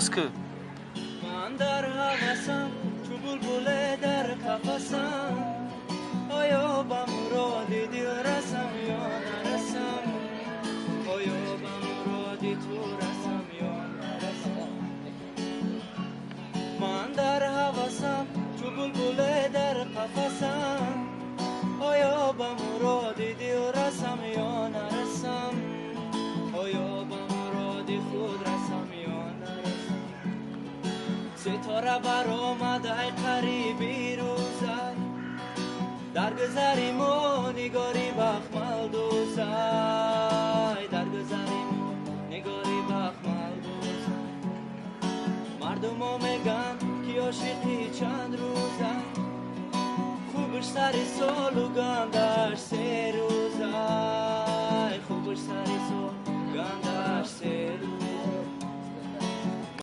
که من در هوسم چو بلبل در قفسم آیا به مرادی دل رسم یا نرسم آیا به مرادی تو رسم یا نرسم من در هوسم چو بلبل در قفسم آیا به مرادی دل رسم یا نرسم آیا به مرادی خود رسم یا نرسم ستاره برآمد ای قریبی روزی در گذری ما نگاری بخمل دوزی در گذری ما نگاری بخمل دوزی مردم ها میگن که عاشقی چند روزه خوبش سری سال و گندش 3 روزه خوبش سری سال گندش 3 روزه